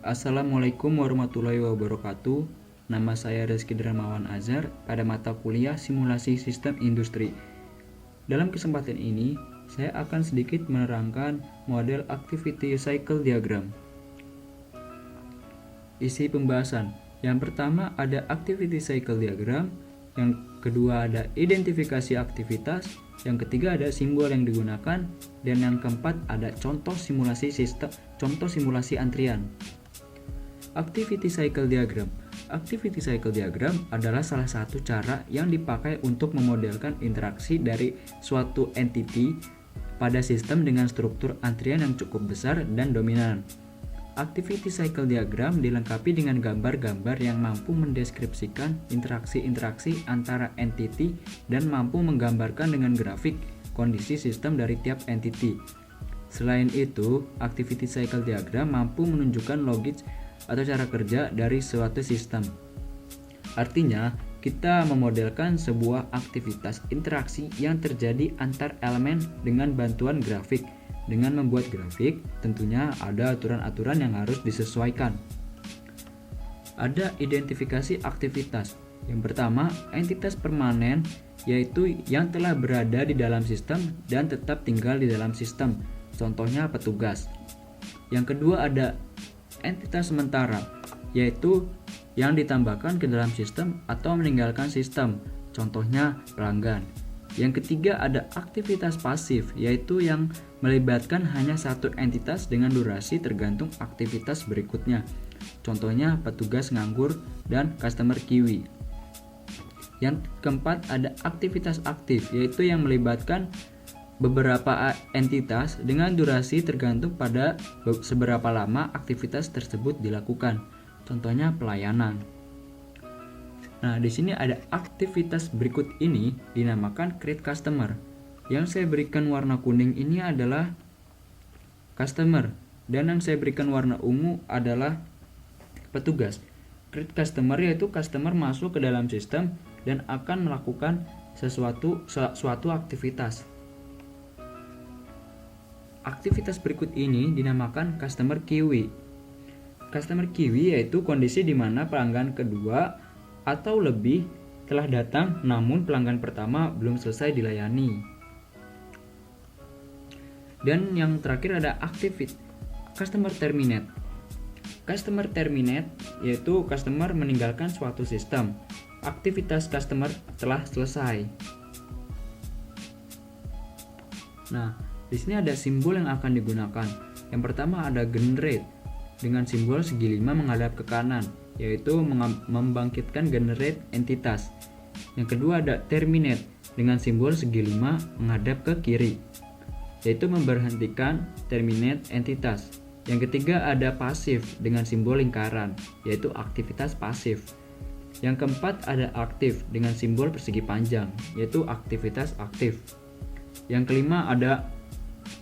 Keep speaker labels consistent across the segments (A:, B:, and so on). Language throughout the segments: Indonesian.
A: Assalamualaikum warahmatullahi wabarakatuh. Nama saya Rizky Dermawan Azhar pada mata kuliah Simulasi Sistem Industri. Dalam kesempatan ini, saya akan sedikit menerangkan model Activity Cycle Diagram. Isi pembahasan. Yang pertama ada Activity Cycle Diagram, yang kedua ada identifikasi aktivitas, yang ketiga ada simbol yang digunakan, dan yang keempat ada contoh simulasi sistem, contoh simulasi antrian. Activity Cycle Diagram. Activity Cycle Diagram adalah salah satu cara yang dipakai untuk memodelkan interaksi dari suatu entity pada sistem dengan struktur antrian yang cukup besar dan dominan. Activity Cycle Diagram dilengkapi dengan gambar-gambar yang mampu mendeskripsikan interaksi-interaksi antara entity dan mampu menggambarkan dengan grafik kondisi sistem dari tiap entity. Selain itu, Activity Cycle Diagram mampu menunjukkan logis atau cara kerja dari suatu sistem. Artinya, kita memodelkan sebuah aktivitas interaksi yang terjadi antar elemen dengan bantuan grafik. Dengan membuat grafik, tentunya ada aturan-aturan yang harus disesuaikan. Ada identifikasi aktivitas. Yang pertama, entitas permanen, yaitu yang telah berada di dalam sistem dan tetap tinggal di dalam sistem. Contohnya petugas. Yang kedua ada entitas sementara, yaitu yang ditambahkan ke dalam sistem atau meninggalkan sistem, contohnya pelanggan. Yang ketiga ada aktivitas pasif, yaitu yang melibatkan hanya satu entitas dengan durasi tergantung aktivitas berikutnya, contohnya petugas nganggur dan customer kiwi. Yang keempat ada aktivitas aktif, yaitu yang melibatkan beberapa entitas dengan durasi tergantung pada seberapa lama aktivitas tersebut dilakukan. Contohnya pelayanan. Nah, di sini ada aktivitas berikut ini dinamakan create customer. Yang saya berikan warna kuning ini adalah customer dan yang saya berikan warna ungu adalah petugas. Create customer yaitu customer masuk ke dalam sistem dan akan melakukan suatu aktivitas. Aktivitas berikut ini dinamakan customer kiwi. Customer kiwi yaitu kondisi di mana pelanggan kedua atau lebih telah datang namun pelanggan pertama belum selesai dilayani. Dan yang terakhir ada customer terminate. Customer terminate yaitu customer meninggalkan suatu sistem. Aktivitas customer telah selesai. Nah, di sini ada simbol yang akan digunakan. Yang pertama ada generate dengan simbol segi 5 menghadap ke kanan, yaitu membangkitkan generate entitas. Yang kedua ada terminate dengan simbol segi 5 menghadap ke kiri, yaitu memberhentikan terminate entitas. Yang ketiga ada pasif dengan simbol lingkaran, yaitu aktivitas pasif. Yang keempat ada aktif dengan simbol persegi panjang, yaitu aktivitas aktif. Yang kelima ada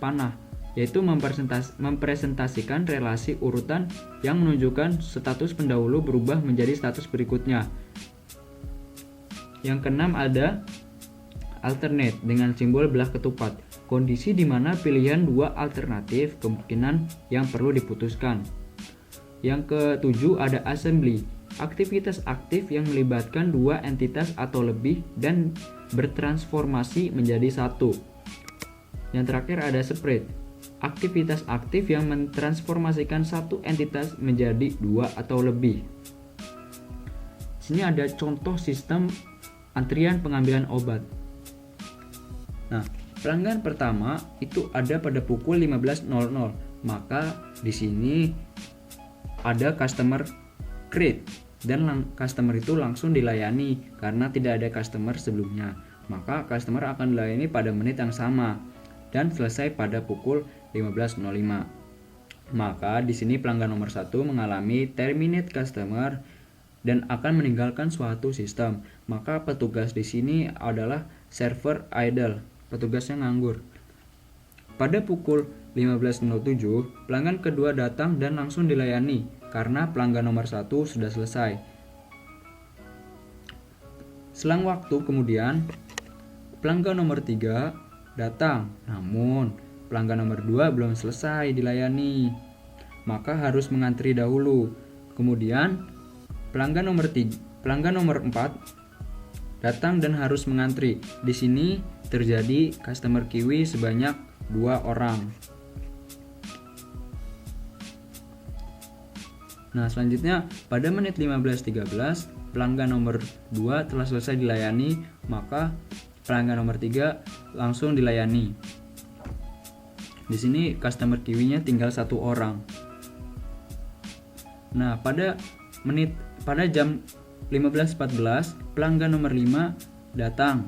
A: panah, yaitu mempresentasikan relasi urutan yang menunjukkan status pendahulu berubah menjadi status berikutnya. Yang keenam ada alternate dengan simbol belah ketupat, kondisi di mana pilihan dua alternatif kemungkinan yang perlu diputuskan. Yang ketujuh ada assembly, aktivitas aktif yang melibatkan dua entitas atau lebih dan bertransformasi menjadi satu. Yang terakhir ada spread, aktivitas aktif yang mentransformasikan satu entitas menjadi dua atau lebih. Sini ada contoh sistem antrian pengambilan obat. Nah, pelanggan pertama itu ada pada pukul 15.00, maka di sini ada customer create dan customer itu langsung dilayani karena tidak ada customer sebelumnya. Maka customer akan dilayani pada menit yang sama dan selesai pada pukul 15.05. Maka di sini pelanggan nomor 1 mengalami terminate customer dan akan meninggalkan suatu sistem. Maka petugas di sini adalah server idle, petugasnya nganggur. Pada pukul 15.07, pelanggan kedua datang dan langsung dilayani karena pelanggan nomor 1 sudah selesai. Selang waktu kemudian, pelanggan nomor 3 datang, namun pelanggan nomor 2 belum selesai dilayani. maka harus mengantri dahulu. Kemudian pelanggan nomor 4 datang dan harus mengantri. Di sini terjadi customer kiwi sebanyak 2 orang. Nah, selanjutnya pada menit 15.13 pelanggan nomor 2 telah selesai dilayani, maka pelanggan nomor 3 langsung dilayani. Di sini customer kiwinya tinggal 1 orang. Nah, pada jam 15.14 pelanggan nomor 5 datang.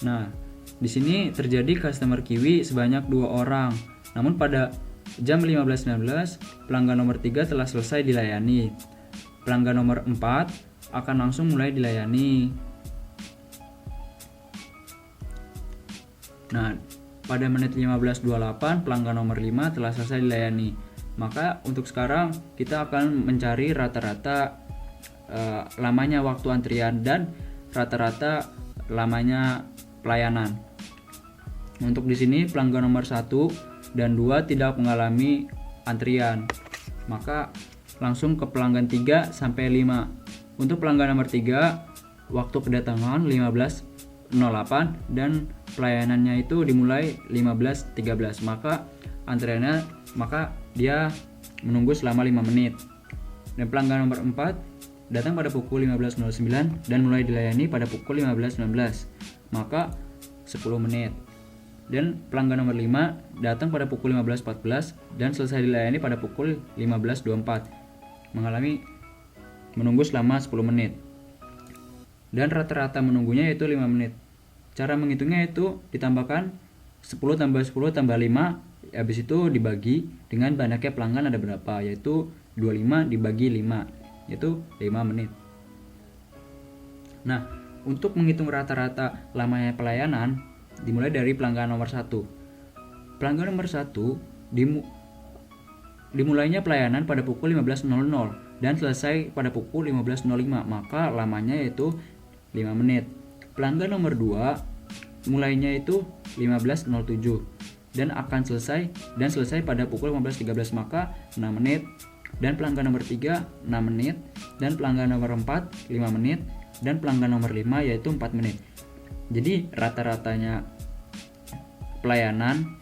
A: Nah, di sini terjadi customer kiwi sebanyak 2 orang. Namun pada jam 15.19 pelanggan nomor 3 telah selesai dilayani. Pelanggan nomor 4 akan langsung mulai dilayani. Nah, pada menit 15.28 pelanggan nomor 5 telah selesai dilayani. Maka untuk sekarang kita akan mencari rata-rata lamanya waktu antrian dan rata-rata lamanya pelayanan. Untuk di sini pelanggan nomor 1 dan 2 tidak mengalami antrian. Maka langsung ke pelanggan 3 sampai 5. Untuk pelanggan nomor 3 waktu kedatangan 15.08 dan pelayanannya itu dimulai 15.13. Maka dia menunggu selama 5 menit. Dan pelanggan nomor 4 datang pada pukul 15.09 dan mulai dilayani pada pukul 15.19. Maka 10 menit. Dan pelanggan nomor 5 datang pada pukul 15.14 dan selesai dilayani pada pukul 15.24. Menunggu selama 10 menit. Dan rata-rata menunggunya yaitu 5 menit. Cara menghitungnya itu ditambahkan 10 tambah 10 tambah 5, habis itu dibagi dengan banyaknya pelanggan ada berapa, yaitu 25 dibagi 5, yaitu 5 menit. Nah, untuk menghitung rata-rata lamanya pelayanan dimulai dari pelanggan nomor 1. Pelanggan nomor 1 dimulainya pelayanan pada pukul 15.00 dan selesai pada pukul 15.05, maka lamanya yaitu 5 menit. Pelanggan nomor 2 mulainya itu 15.07 dan akan selesai pada pukul 15.13, maka 6 menit. Dan pelanggan nomor 3 6 menit, dan pelanggan nomor 4 5 menit, dan pelanggan nomor 5 yaitu 4 menit. Jadi rata-ratanya pelayanan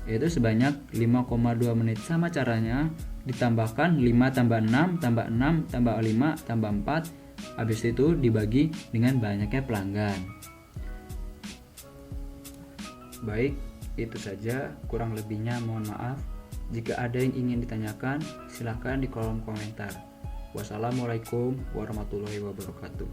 A: yaitu sebanyak 5,2 menit. Sama caranya ditambahkan 5 tambah 6 tambah 6 tambah 5 tambah 4, habis itu dibagi dengan banyaknya pelanggan. Baik, itu saja, kurang lebihnya mohon maaf. Jika ada yang ingin ditanyakan, silahkan di kolom komentar. Wassalamualaikum warahmatullahi wabarakatuh.